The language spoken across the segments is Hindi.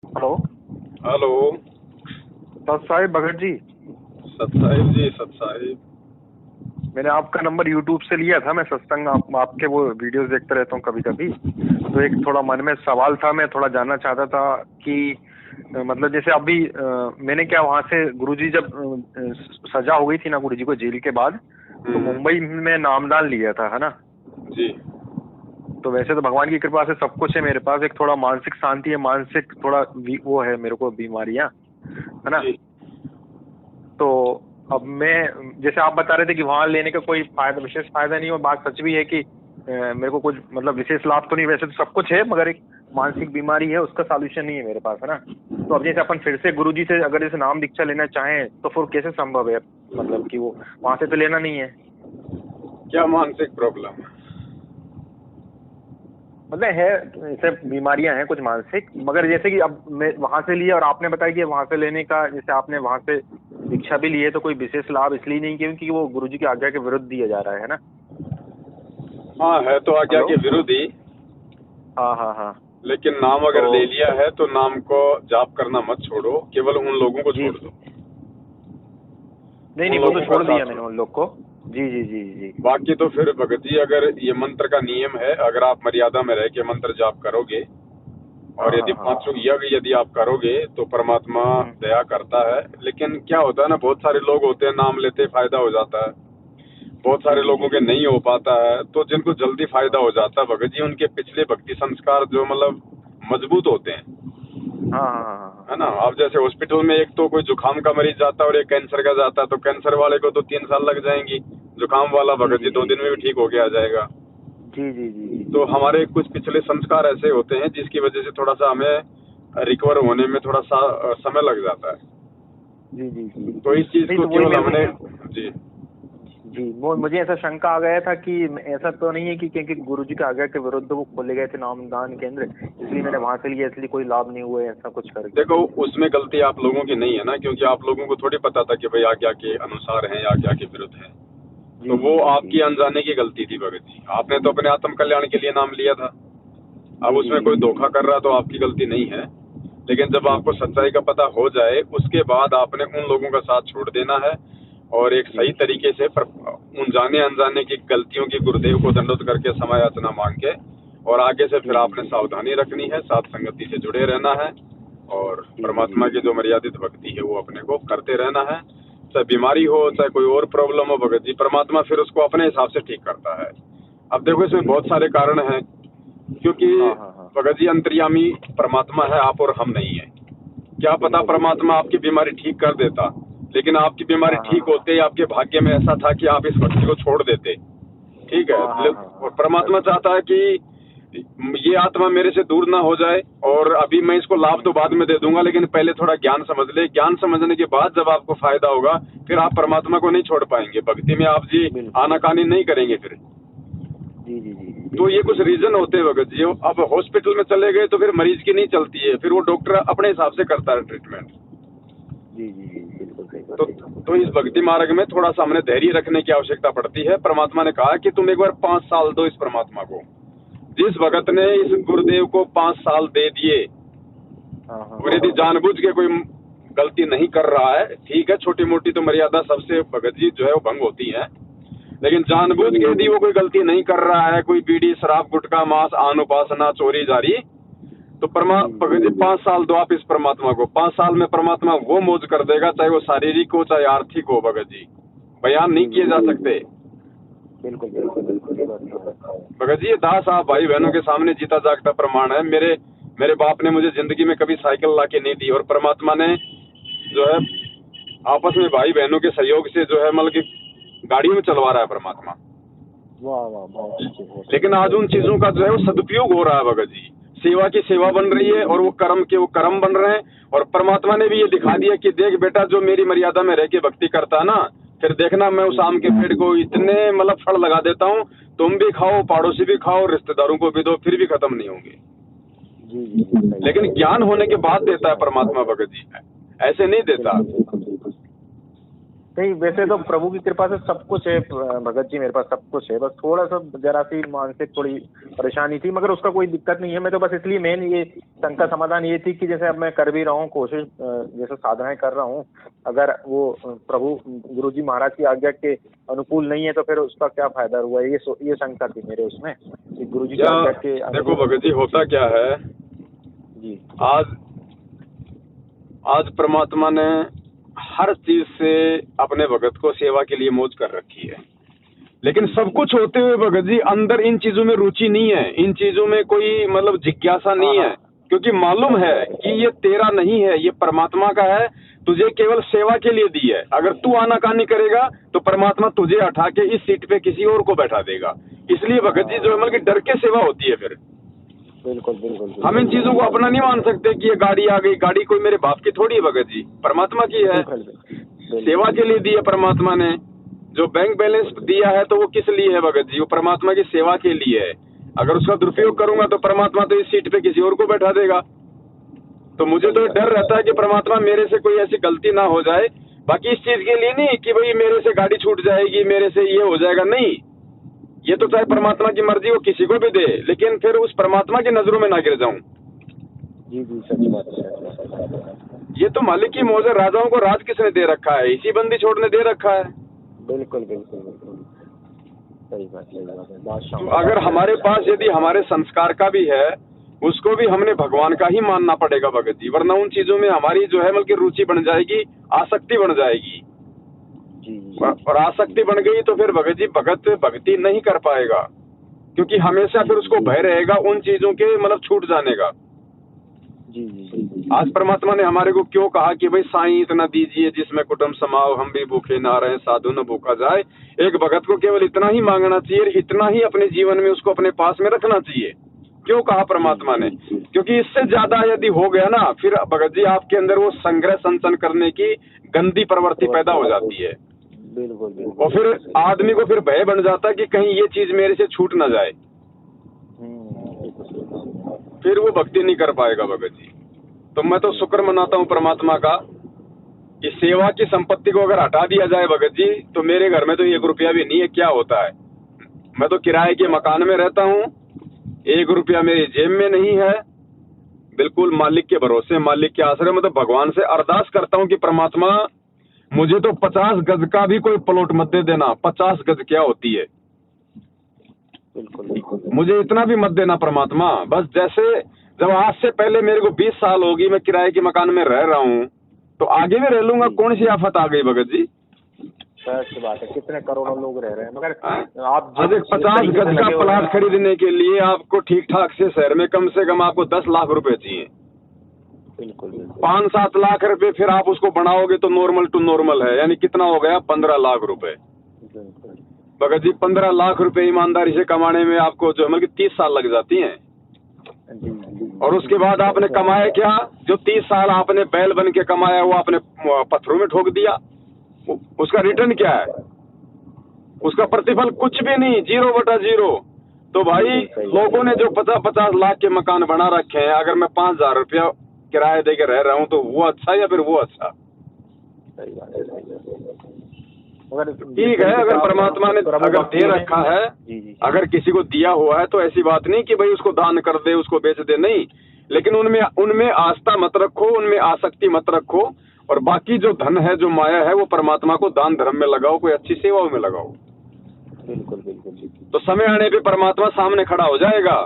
हेलो। हेलो। सत साहिब भगत जी। सत साहिब जी, सत साहिब। मैंने आपका नंबर यूट्यूब से लिया था। मैं सत्संग आपके वो वीडियोस देखते रहता हूँ कभी कभी। तो एक थोड़ा मन में सवाल था, मैं थोड़ा जानना चाहता था कि मतलब जैसे अभी मैंने क्या वहाँ से गुरुजी जब सजा हो गई थी ना गुरुजी को जेल के बाद, तो मुंबई में नामदान लिया था, है ना। जी। तो वैसे तो भगवान की कृपा से सब कुछ है मेरे पास। एक थोड़ा मानसिक शांति है, मानसिक थोड़ा वो है मेरे को बीमारियां, है ना। जी। तो अब मैं जैसे आप बता रहे थे कि वहां लेने का कोई फायदा, विशेष फायदा नहीं, और बात सच भी है कि मेरे को कुछ मतलब विशेष लाभ तो नहीं, वैसे तो सब कुछ है, मगर एक मानसिक बीमारी है, उसका सॉल्यूशन नहीं है मेरे पास, है ना। तो अब जैसे अपन फिर से गुरुजी से अगर जैसे नाम दीक्षा लेना चाहें तो फिर कैसे संभव है, मतलब कि वो वहां से तो लेना नहीं है। क्या मानसिक प्रॉब्लम है? मतलब है ऐसे बीमारियां हैं कुछ मानसिक, मगर जैसे कि अब मैं वहां से लिया और आपने बताया कि वहां से लेने का, जैसे आपने वहां से दीक्षा भी ली है, तो कोई विशेष लाभ इसलिए नहीं क्योंकि वो गुरुजी की आज्ञा के विरुद्ध दिया जा रहा है ना। हाँ, है तो आज्ञा हेलो। के विरोधी। हाँ हाँ हाँ। लेकिन नाम तो अगर ले लिया है तो नाम को जाप करना मत छोड़ो, केवल उन लोगों को जी छोड़ जी। दो। नहीं उन नहीं, वो तो लोगों का छोड़ दिया साथ मैंने छोड़ो। उन लोग को। जी जी जी जी। बाकी तो फिर भगत जी, अगर ये मंत्र का नियम है, अगर आप मर्यादा में रह के मंत्र जाप करोगे हाँ और यदि हाँ हाँ। पांचों यज्ञ यदि आप करोगे तो परमात्मा हम्म। दया करता है। लेकिन क्या होता है ना, बहुत सारे लोग होते हैं, नाम लेते फायदा हो जाता है, बहुत जी सारे जी लोगों जी। के नहीं हो पाता है। तो जिनको जल्दी फायदा हाँ हो जाता है भगत जी, उनके पिछले भक्ति संस्कार जो मतलब मजबूत होते हैं, हाँ हाँ हाँ हाँ। है ना। अब जैसे हॉस्पिटल में एक तो कोई जुकाम का मरीज जाता है और एक कैंसर का जाता है, तो कैंसर वाले को तो 3 साल लग जाएंगी, जुकाम वाला जी भगत जी जी दो जी। दिन में भी ठीक हो गया जाएगा। जी जी जी जी तो जी। हमारे कुछ पिछले संस्कार ऐसे होते हैं जिसकी वजह से थोड़ा सा हमें रिकवर होने में थोड़ा सा समय लग जाता है। जी जी जी। तो इस चीज नहीं को तो वही केवल मेरे हमने। को जी। जी, वो मुझे ऐसा शंका आ गया था कि ऐसा तो नहीं है कि क्योंकि गुरुजी के आज्ञा के विरुद्ध वो खोले गए थे नामदान केंद्र, इसलिए मैंने वहां से लिया, इसलिए कोई लाभ नहीं हुआ है, ऐसा कुछ करके। देखो, उसमें गलती आप लोगों की नहीं है ना, क्योंकि आप लोगों को थोड़ी पता था कि भाई आज्ञा के अनुसार है या आज्ञा के विरुद्ध है। तो जी वो जी जी जी। आपकी अनजाने की गलती थी भगत जी, आपने तो अपने आत्म कल्याण के लिए नाम लिया था। अब जी जी उसमें जी कोई जी धोखा कर रहा तो आपकी गलती नहीं है। लेकिन जब जी आपको जी जी सच्चाई का पता हो जाए उसके बाद आपने उन लोगों का साथ छोड़ देना है और एक जी सही तरीके से उन जाने अनजाने की गलतियों की गुरुदेव को दंडोत करके समय याचना मांग के और आगे से फिर जी जी आपने सावधानी रखनी है, साथ संगति से जुड़े रहना है और जी जी जी परमात्मा की जो मर्यादित भक्ति है वो अपने को करते रहना है। चाहे बीमारी हो, चाहे कोई और प्रॉब्लम हो भगत जी, परमात्मा फिर उसको अपने हिसाब से ठीक करता है। अब देखो, इसमें जी बहुत जी। सारे कारण हैं, क्योंकि हाँ हाँ हाँ। भगत जी अंतर्यामी परमात्मा है, आप और हम नहीं है। क्या पता बिल्कुल बिल्कुल परमात्मा बिल्कुल। आपकी बीमारी ठीक कर देता, लेकिन आपकी बीमारी हाँ हाँ ठीक होते ही आपके भाग्य में ऐसा था कि आप इस भक्ति को छोड़ देते। ठीक है। हाँ हाँ हाँ और हाँ। परमात्मा चाहता है कि ये आत्मा मेरे से दूर ना हो जाए, और अभी मैं इसको लाभ तो बाद में दे दूंगा, लेकिन पहले थोड़ा ज्ञान समझ ले। ज्ञान समझने के बाद जब आपको फायदा होगा फिर आप परमात्मा को नहीं छोड़ पाएंगे, भक्ति में आप जी बिल्कुल। आनाकानी नहीं करेंगे फिर। जी जी जी जी। तो ये बिल्कुल कुछ बिल्कुल रीजन होते हैं भगत जी। अब हॉस्पिटल में चले गए तो फिर मरीज की नहीं चलती है, फिर वो डॉक्टर अपने हिसाब से करता है ट्रीटमेंट। जी जी जी। बिल्कुल सही बात तो है। तो इस भक्ति मार्ग में थोड़ा सा हमें धैर्य रखने की आवश्यकता पड़ती है। परमात्मा ने कहा कि तुम एक बार 5 साल दो इस परमात्मा को। जिस भगत ने इस गुरुदेव को 5 साल दे दिए, हाँ हाँ और हाँ यदि हाँ। जानबूझ के कोई गलती नहीं कर रहा है, ठीक है, छोटी मोटी तो मर्यादा सबसे भगत जी जो है वो भंग होती है, लेकिन जानबूझ के यदि वो कोई गलती नहीं कर रहा है, कोई बीड़ी शराब गुटखा मांस आन उपासना चोरी जारी, तो जी जी भगत जी 5 साल दो आप इस परमात्मा को। 5 साल में परमात्मा वो मौज कर देगा, चाहे वो शारीरिक हो चाहे आर्थिक हो भगत जी, बयान नहीं जी किए जी जा जी। सकते। बिल्कुल बिल्कुल बिल्कुल, ये बात तो है। भगत जी ये दास आप भाई बहनों के सामने जीता जागता प्रमाण है। मेरे मेरे बाप ने मुझे जिंदगी में कभी साइकिल ला के नहीं दी, और परमात्मा ने जो है आपस में भाई बहनों के सहयोग से जो है मतलब कि गाड़ी में चलवा रहा है परमात्मा। वाह वाह, बहुत अच्छे बहुत लेकिन अच्छे। आज उन चीजों का जो है वो सदुपयोग हो रहा है भगत जी। सेवा की सेवा बन रही है और वो कर्म के वो कर्म बन रहे हैं। और परमात्मा ने भी ये दिखा दिया कि देख बेटा, जो मेरी मर्यादा में रह के भक्ति करता है ना, फिर देखना मैं उस जी आम जी के पेड़ को इतने मतलब फल लगा देता हूँ, तुम भी खाओ, पड़ोसी भी खाओ, रिश्तेदारों को भी दो, फिर भी खत्म नहीं होंगे। जी जी जी, सही लेकिन सही ज्ञान सही होने सही। के बाद देता है परमात्मा भगत जी, ऐसे नहीं देता। बिल्कुल बिल्कुल बिल्कुल। नहीं, वैसे तो प्रभु की कृपा से सब कुछ है भगत जी, मेरे पास सब कुछ है, बस थोड़ा सा जरा सी मानसिक थोड़ी परेशानी थी, मगर उसका कोई दिक्कत नहीं है। मैं तो बस इसलिए मेन ये शंका समाधान ये थी कि जैसे अब मैं कर भी रहा हूँ कोशिश, जैसे साधनाएं कर रहा हूँ, अगर वो प्रभु गुरुजी महाराज की आज्ञा के अनुकूल नहीं है तो फिर उसका क्या फायदा हुआ, ये शंका थी मेरे उसमें कि गुरुजी की आज्ञा के। देखो भगत जी, होता क्या है जी, आज परमात्मा ने हर चीज से अपने भगत को सेवा के लिए मौज कर रखी है, लेकिन सब कुछ होते हुए भगत जी अंदर इन चीजों में रुचि नहीं है, इन चीजों में कोई मतलब जिज्ञासा नहीं है, क्योंकि मालूम है कि ये तेरा नहीं है, ये परमात्मा का है, तुझे केवल सेवा के लिए दी है। अगर तू आनाकानी करेगा तो परमात्मा तुझे हटा के इस सीट पे किसी और को बैठा देगा। इसलिए भगत जी जो है मतलब डर के सेवा होती है। फिर बिल्कुल बिल्कुल, हम इन चीजों को अपना नहीं मान सकते कि ये गाड़ी आ गई, गाड़ी कोई मेरे बाप की थोड़ी है भगत जी, परमात्मा की है, सेवा के लिए दी है परमात्मा ने। जो बैंक बैलेंस दिया है तो वो किस लिए है भगत जी, वो परमात्मा की सेवा के लिए है। अगर उसका दुरुपयोग करूंगा तो परमात्मा तो इस सीट पे किसी और को बैठा देगा। तो मुझे तो डर रहता है कि परमात्मा मेरे से कोई ऐसी गलती ना हो जाए। बाकी इस चीज के लिए नहीं कि भाई मेरे से गाड़ी छूट जाएगी, मेरे से ये हो जाएगा, नहीं, ये तो चाहे परमात्मा की मर्जी वो किसी को भी दे, लेकिन फिर उस परमात्मा की नजरों में ना गिर जाऊं। जी जी, सच बात है। ये तो मालिक की मौज है, राजाओं को राज किसने दे रखा है, इसी बंदी छोड़ने दे रखा है। बिल्कुल बिल्कुल बिल्कुल, सही बात है। तो अगर हमारे पास यदि हमारे संस्कार का भी है, उसको भी हमने भगवान का ही मानना पड़ेगा भगत जी, वरना उन चीजों में हमारी जो है बल्कि रुचि बन जाएगी, आसक्ति बन जाएगी। और आसक्ति बन गई तो फिर भगत जी भगत भक्ति नहीं कर पाएगा, क्योंकि हमेशा फिर उसको भय रहेगा उन चीजों के मतलब छूट जाने का। जी, आज परमात्मा ने हमारे को क्यों कहा कि भाई साईं इतना दीजिए जिसमें कुटुंब समाओ, हम भी भूखे ना रहे, साधु न भूखा जाए। एक भगत को केवल इतना ही मांगना चाहिए, इतना ही अपने जीवन में उसको अपने पास में रखना चाहिए। क्यों कहा परमात्मा ने, क्योंकि इससे ज्यादा यदि हो गया ना, फिर भगत जी आपके अंदर वो संग्रह संचन करने की गंदी प्रवृत्ति पैदा हो जाती है। बिल्कुल। और फिर आदमी को फिर भय बन जाता है कि कहीं ये चीज मेरे से छूट ना जाए, फिर वो भक्ति नहीं कर पाएगा भगत जी। तो मैं तो शुक्र मनाता हूँ परमात्मा का कि सेवा की संपत्ति को अगर हटा दिया जाए भगत जी, तो मेरे घर में तो 1 रुपया भी नहीं है। क्या होता है, मैं तो किराए के मकान में रहता हूँ, 1 रुपया मेरी जेब में नहीं है, बिल्कुल मालिक के भरोसे, मालिक के आश्रय। मैं तो भगवान से अरदास करता हूँ कि परमात्मा मुझे तो 50 गज का भी कोई प्लॉट मत दे देना। 50 गज क्या होती है, बिल्कुल, मुझे इतना भी मत देना परमात्मा। बस जैसे जब आज से पहले मेरे को 20 साल होगी मैं किराए के मकान में रह रहा हूँ, तो आगे भी रह लूंगा। कौन सी आफत आ गई भगत जी, सच बात है, कितने करोड़ों लोग रह रहे हैं, मगर आप आज एक 50 गज का प्लाट खरीदने के लिए आपको ठीक ठाक से शहर में कम से कम आपको 10 लाख रुपए चाहिए। बिल्कुल 5-7 लाख रुपए फिर आप उसको बढ़ाओगे तो नॉर्मल टू नॉर्मल है, यानी कितना हो गया, 15 लाख रुपए भगत जी। 15 लाख रुपए ईमानदारी से कमाने में आपको जो मतलब 30 साल लग जाती हैं। और उसके बाद आपने कमाया क्या, जो 30 साल आपने बैल बन के कमाया वो आपने पत्थरों में ठोक दिया। उसका रिटर्न क्या है, उसका प्रतिफल कुछ भी नहीं, 0/0। तो भाई लोगों ने जो 50-50 लाख के मकान बना रखे हैं, अगर मैं 5,000 रुपया किराया दे के रह रहा हूँ तो वो अच्छा या फिर वो अच्छा? सही बात है। ठीक है, अगर परमात्मा ने अगर दे रखा है, अगर किसी को दिया हुआ है तो ऐसी बात नहीं कि भाई उसको दान कर दे, उसको बेच दे, नहीं। लेकिन उनमें आस्था मत रखो, उनमें आसक्ति मत रखो, और बाकी जो धन है, जो माया है, वो परमात्मा को दान धर्म में लगाओ, कोई अच्छी सेवाओं में लगाओ। बिल्कुल। तो समय आने पे परमात्मा सामने खड़ा हो जाएगा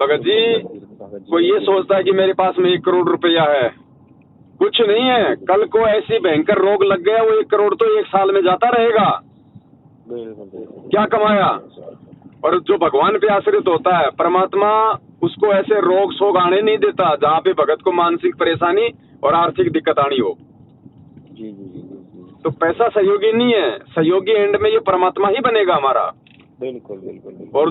भगत जी। कोई ये सोचता है कि मेरे पास में 1 करोड़ रुपया है, कुछ नहीं है। कल को ऐसी भयंकर रोग लग गया, वो 1 करोड़ तो 1 साल में जाता रहेगा। क्या कमाया? और जो भगवान पे आश्रित होता है, परमात्मा उसको ऐसे रोग शोग आने नहीं देता जहाँ पे भगत को मानसिक परेशानी और आर्थिक दिक्कत आनी हो। तो पैसा सहयोगी नहीं है, सहयोगी एंड में ये परमात्मा ही बनेगा हमारा। बिल्कुल। और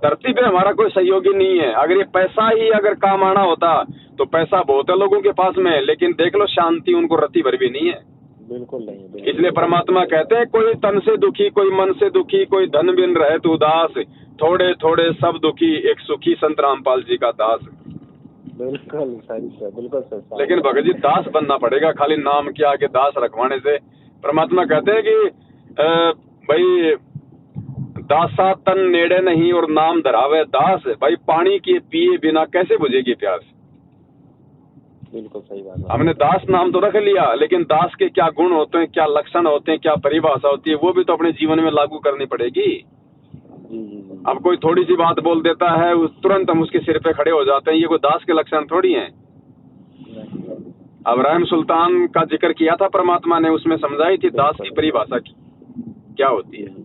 धरती पे हमारा कोई सहयोगी नहीं है। अगर ये पैसा ही अगर काम आना होता तो पैसा बहुत है लोगों के पास में, लेकिन देख लो शांति उनको रत्ती भर भी नहीं है। बिल्कुल नहीं। इसलिए परमात्मा कहते हैं, कोई तन से दुखी, कोई मन से दुखी, कोई धन बिन रहे उदास, थोड़े थोड़े सब दुखी, एक सुखी संत रामपाल जी का दास। बिल्कुल सही सर, बिल्कुल सर। लेकिन भगत जी दास बनना पड़ेगा, खाली नाम के आगे दास रखवाने से। परमात्मा कहते हैं कि भाई दासा तन नेड़े नहीं और नाम धरावे दास। भाई पानी के पिए बिना कैसे बुझेगी प्यास। बिल्कुल सही बात है। हमने दास नाम तो रख लिया, लेकिन दास के क्या गुण होते हैं, क्या लक्षण होते हैं, क्या परिभाषा होती है, वो भी तो अपने जीवन में लागू करनी पड़ेगी। अब कोई थोड़ी सी बात बोल देता है तुरंत हम उसके सिर पे खड़े हो जाते हैं, ये कोई दास के लक्षण थोड़ी हैं। अब इब्राहिम सुल्तान का जिक्र किया था परमात्मा ने, उसमें समझाई थी दास की परिभाषा की क्या होती है।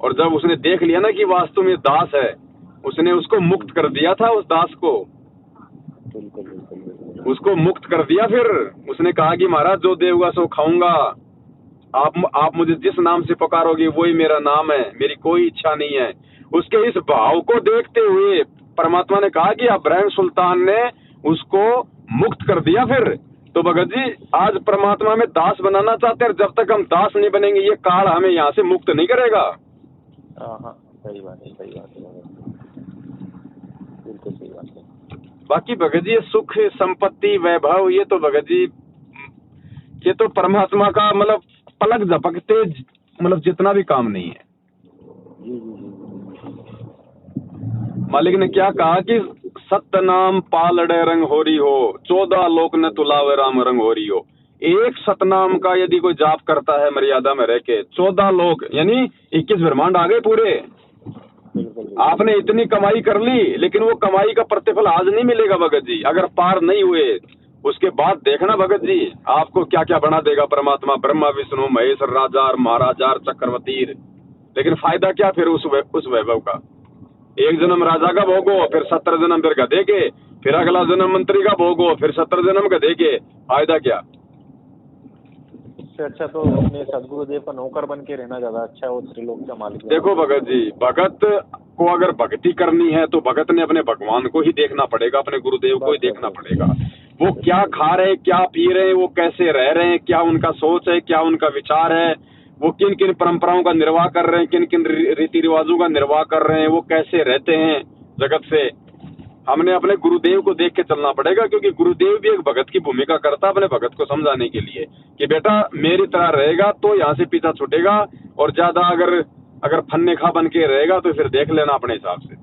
और जब उसने देख लिया ना कि वास्तव में दास है, उसने उसको मुक्त कर दिया था। उस दास को उसको मुक्त कर दिया। फिर उसने कहा कि महाराज जो देगा सो खाऊंगा, आप मुझे जिस नाम से पुकारोगे वही मेरा नाम है, मेरी कोई इच्छा नहीं है। उसके इस भाव को देखते हुए परमात्मा ने कहा कि इब्राहिम सुल्तान ने उसको मुक्त कर दिया। फिर तो भगत जी आज परमात्मा में दास बनाना चाहते हैं, जब तक हम दास नहीं बनेंगे ये काल हमें यहाँ से मुक्त नहीं करेगा। सही बात है, सही बात है, बिल्कुल सही बात है। बाकी भगत जी सुख संपत्ति वैभव ये तो भगत जी ये तो परमात्मा का मतलब पलक झपकते मतलब जितना भी काम नहीं है। मालिक ने क्या कहा कि सत्य नाम पालड़े रंग हो रही हो, 14 लोक न तुलावे राम रंग हो रही हो। एक सतनाम का यदि कोई जाप करता है मर्यादा में रह के, 14 लोक यानी 21 ब्रह्मांड आ गए पूरे। आपने इतनी कमाई कर ली, लेकिन वो कमाई का प्रतिफल आज नहीं मिलेगा भगत जी। अगर पार नहीं हुए उसके बाद देखना भगत जी आपको क्या क्या बना देगा परमात्मा, ब्रह्मा विष्णु महेश राजा महाराजा चक्रवर्ती। लेकिन फायदा क्या फिर उस वैभव का। एक जन्म राजा का भोगो, फिर 17 जन्म फिर गधे के, फिर अगला जन्म मंत्री का भोगो, फिर 17 जन्म गधे के। फायदा क्या। इससे अच्छा तो अपने सदगुरुदेव का नौकर बन के रहना ज्यादा अच्छा है, वो त्रिलोक का मालिक। देखो भगत जी, भगत को अगर भक्ति करनी है तो भगत ने अपने भगवान को ही देखना पड़ेगा, अपने गुरुदेव को ही देखना पड़ेगा। वो क्या खा रहे, क्या पी रहे, वो कैसे रह रहे हैं, क्या उनका सोच है, क्या उनका विचार है, वो किन किन परंपराओं का निर्वाह कर रहे हैं, किन किन रीति रिवाजों का निर्वाह कर रहे हैं, वो कैसे रहते हैं जगत से। हमने अपने गुरुदेव को देख के चलना पड़ेगा, क्योंकि गुरुदेव भी एक भगत की भूमिका करता है अपने भगत को समझाने के लिए कि बेटा मेरी तरह रहेगा तो यहाँ से पीछा छूटेगा, और ज्यादा अगर फन्ने खा बन के रहेगा तो फिर देख लेना अपने हिसाब से।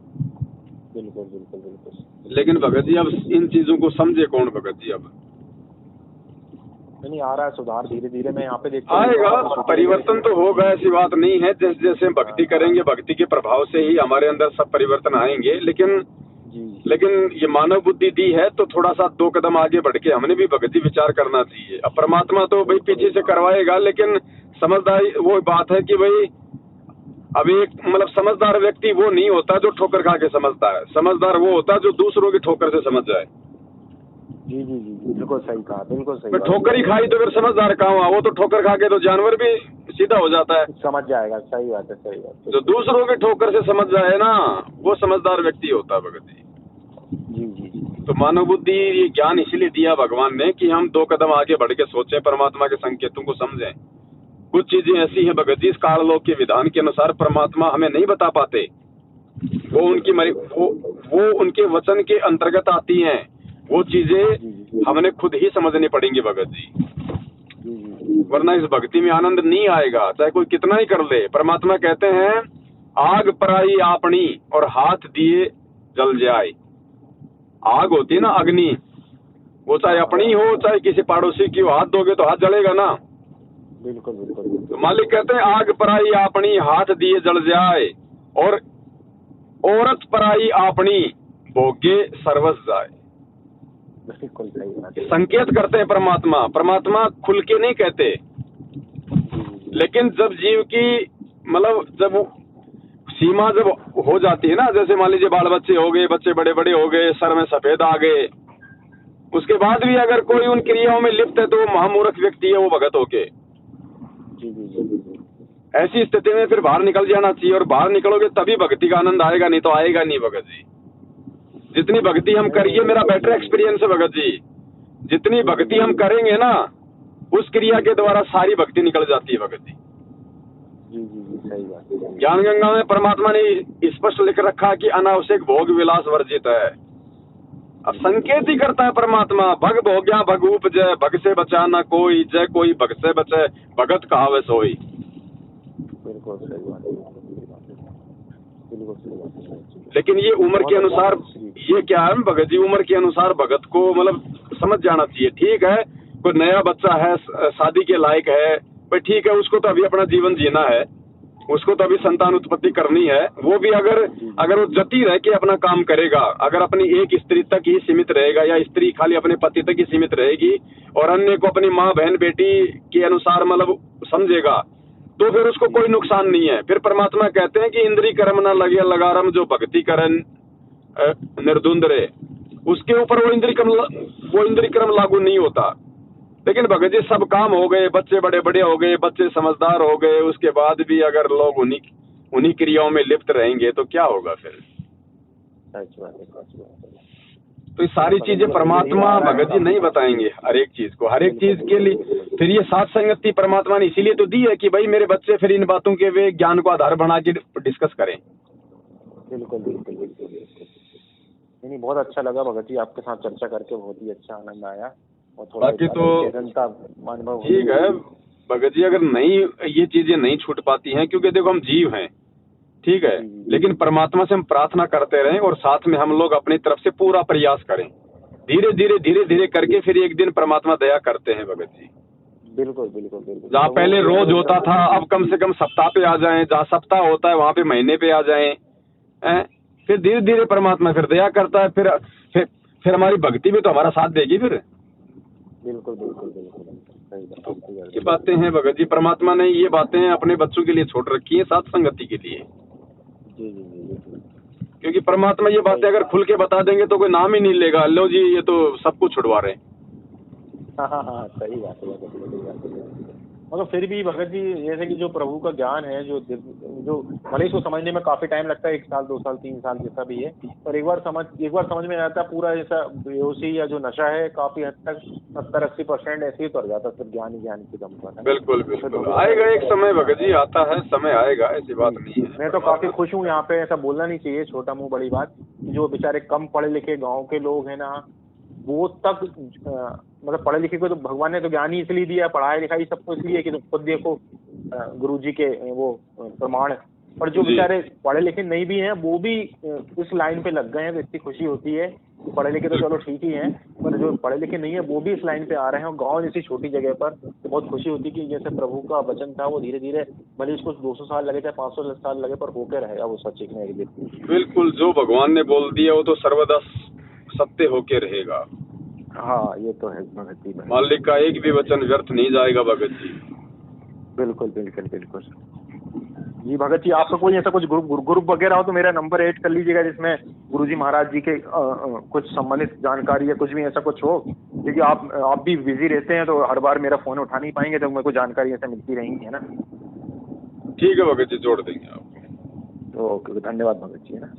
बिल्कुल बिल्कुल बिल्कुल। लेकिन भगत जी अब इन चीजों को समझे कौन भगत जी। अब नहीं आ रहा है सुधार, धीरे धीरे मैं यहाँ पे देखता आएगा, परिवर्तन तो होगा, ऐसी बात नहीं है। जैसे जैसे हम भक्ति करेंगे, भक्ति के प्रभाव से ही हमारे अंदर सब परिवर्तन आएंगे। लेकिन ये मानव बुद्धि दी है तो थोड़ा सा 2 कदम आगे बढ़ के हमने भी भक्ति विचार करना चाहिए। अब परमात्मा तो भाई पीछे से करवाएगा, लेकिन समझदारी वो बात है कि भाई अब एक मतलब समझदार व्यक्ति वो नहीं होता जो ठोकर खा के समझता है। समझदार वो होता है जो दूसरों की ठोकर से समझ जाए। जी जी जी बिल्कुल सही कहा, बिल्कुल सही। ठोकर ही खाई तो फिर समझदार कहाँ हुआ। वो तो ठोकर खा के तो जानवर भी सीधा हो जाता है, समझ जाएगा। सही बात है, सही बात। जो दूसरों की ठोकर से समझ जाए ना, वो समझदार व्यक्ति होता है भगत जी। जी। तो मानव बुद्धि ये ज्ञान इसलिए दिया भगवान ने कि हम 2 कदम आगे बढ़ के सोचें, परमात्मा के संकेतों को समझें। कुछ चीजें ऐसी हैं भगत जी, इस काललोक के विधान के अनुसार परमात्मा हमें नहीं बता पाते। वो उनके वचन के अंतर्गत आती हैं। वो चीजें हमने खुद ही समझनी पड़ेंगी भगत जी, वरना इस भक्ति में आनंद नहीं आएगा, चाहे कोई कितना ही कर ले। परमात्मा कहते हैं आग पराई आपनी और हाथ दिए जल जाए। आग होती है ना अग्नि, वो चाहे अपनी हो चाहे किसी पड़ोसी की हो, हाथ दोगे तो हाथ जलेगा ना। बिल्कुल बिल्कुल। तो मालिक कहते हैं आग पराई आपनी हाथ दिए जल जाए, और औरत पराई आपनी भोगे सर्वस जाए। बिल्कुल सही बात है। संकेत करते हैं परमात्मा खुल के नहीं कहते, लेकिन जब जीव की मतलब जब सीमा जब हो जाती है ना, जैसे मान लीजिए बाल बच्चे हो गए, बच्चे बड़े बड़े हो गए, सर में सफेद आ गए, उसके बाद भी अगर कोई उन क्रियाओं में लिप्त है तो वो महामूर्ख व्यक्ति है, वो भगत होके। ऐसी स्थिति में फिर बाहर निकल जाना चाहिए, और बाहर निकलोगे तभी भक्ति का आनंद आएगा, नहीं तो आएगा नहीं भगत जी। जितनी भक्ति हम करिए, मेरा बेटर एक्सपीरियंस है भगत जी, जितनी भक्ति हम करेंगे ना उस क्रिया के द्वारा सारी भक्ति निकल जाती है भगत जी। सही बात। ज्ञान गंगा में परमात्मा ने स्पष्ट लिख रखा कि अनावश्यक भोग विलास वर्जित है। अब संकेत ही करता है परमात्मा, भग भोग्या भग उपजय, भग से बचा ना कोई, जय कोई भग से बचे, भगत कहावे सोई। बिल्कुल सही बात है, बिल्कुल सही बात है। लेकिन ये उम्र के अनुसार, ये क्या है भगत जी, उम्र के अनुसार भगत को मतलब समझ जाना चाहिए। ठीक है, कोई नया बच्चा है, शादी के लायक है, भाई ठीक है, उसको तो अभी अपना जीवन जीना है, उसको तो अभी संतान उत्पत्ति करनी है। वो भी अगर वो जती रह के अपना काम करेगा, अगर अपनी एक स्त्री तक ही सीमित रहेगा, या स्त्री खाली अपने पति तक ही सीमित रहेगी और अन्य को अपनी माँ बहन बेटी के अनुसार मतलब समझेगा, तो फिर उसको कोई नुकसान नहीं है। फिर परमात्मा कहते हैं कि इंद्री कर्म न लगे लगारम, जो भक्ति करन निर्धुंध रहे, उसके ऊपर वो इंद्री कर्म लागू नहीं होता। लेकिन भगत जी सब काम हो गए, बच्चे बड़े बड़े हो गए, बच्चे समझदार हो गए, उसके बाद भी अगर लोग उन्हीं क्रियाओं में लिप्त रहेंगे तो क्या होगा फिर? सच बात है। तो ये सारी चीजें परमात्मा भगत जी नहीं बताएंगे, हर एक चीज को, हर एक चीज के लिए। फिर ये साथ संगति परमात्मा ने इसीलिए तो दी है कि भाई मेरे बच्चे फिर इन बातों के वे ज्ञान को आधार बना के डिस्कस करें। बिल्कुल बिल्कुल बिल्कुल। नहीं, बहुत अच्छा लगा भगत जी, आपके साथ चर्चा करके बहुत ही अच्छा आनंद आया। और थोड़ा बाकी तो अनुभव ठीक है भगत जी, अगर ये चीजें नहीं छूट पाती हैं, क्योंकि देखो हम जीव हैं, ठीक है, लेकिन परमात्मा से हम प्रार्थना करते रहें और साथ में हम लोग अपनी तरफ से पूरा प्रयास करें। धीरे धीरे करके फिर एक दिन परमात्मा दया करते हैं भगत जी। बिल्कुल बिल्कुल बिल्कुल। जहाँ पहले रोज होता था, अब कम से कम सप्ताह पे आ जाएं, जहाँ सप्ताह होता है वहाँ पे महीने पे आ जाएं, फिर धीरे धीरे परमात्मा फिर दया करता है। फिर हमारी भक्ति भी तो हमारा साथ देगी फिर। बिल्कुल बिल्कुल बिल्कुल। ये बातें हैं भगत जी, परमात्मा ने ये बातें अपने बच्चों के लिए छोड़ रखी है, साथ संगति के लिए। जी जी जी। क्योंकि परमात्मा ये बातें अगर खुल के बता देंगे तो कोई नाम ही नहीं लेगा, लो जी ये तो सब कुछ छुड़वा रहे हैं। हाँ, सही बात है। मगर फिर भी भगत जी, जैसे कि जो प्रभु का ज्ञान है, जो भले इसको समझने में काफी टाइम लगता है, 1 साल 2 साल 3 साल जैसा भी है, पर एक बार समझ में आता है पूरा, ऐसा बेहोशी या जो नशा है काफी हद तक 70-80% ऐसे ही उतर जाता है फिर ज्ञान की दम पर। बिल्कुल बिल्कुल, आएगा एक समय भगत जी, आता है समय, आएगा, ऐसी बात नहीं है। मैं तो काफी खुश हूँ यहाँ पे, ऐसा बोलना नहीं चाहिए, छोटा मुंह बड़ी बात, जो बेचारे कम पढ़े लिखे गाँव के लोग हैं ना, वो तक मतलब पढ़े लिखे को तो भगवान ने तो ज्ञान ही इसलिए दिया, पढ़ाई लिखाई सबको इसलिए कि खुद देखो गुरुजी के वो प्रमाण। पर जो बेचारे पढ़े लिखे नहीं भी हैं, वो भी इस लाइन पे लग गए हैं, तो इतनी खुशी होती है कि पढ़े लिखे तो चलो ठीक ही हैं, पर जो पढ़े लिखे नहीं है वो भी इस लाइन पे आ रहे हैं, और गाँव जैसी छोटी जगह पर तो बहुत खुशी होती है कि जैसे प्रभु का वचन था वो धीरे धीरे, भले उसको 200 साल लगे चाहे 500 साल लगे, पर होके रहेगा वो सच एक दिन। बिल्कुल, जो भगवान ने बोल दिया वो तो सर्वदा सत्य होके रहेगा। हाँ, ये तो है भगत जी, मालिक का एक भी वचन व्यर्थ नहीं जाएगा भगत जी। बिल्कुल बिल्कुल बिल्कुल जी। भगत जी, आपका कोई ऐसा कुछ ग्रुप वगैरह हो तो मेरा नंबर ऐड कर लीजिएगा, जिसमें गुरुजी महाराज जी के कुछ संबंधित जानकारी या कुछ भी ऐसा कुछ हो, क्योंकि आप भी बिजी रहते हैं तो हर बार मेरा फोन उठा नहीं पाएंगे, तो मेरे को जानकारी ऐसे मिलती रहेंगी, है ना? ठीक है भगत जी, जोड़ देंगे आपको। ओके, धन्यवाद भगत जी, है ना।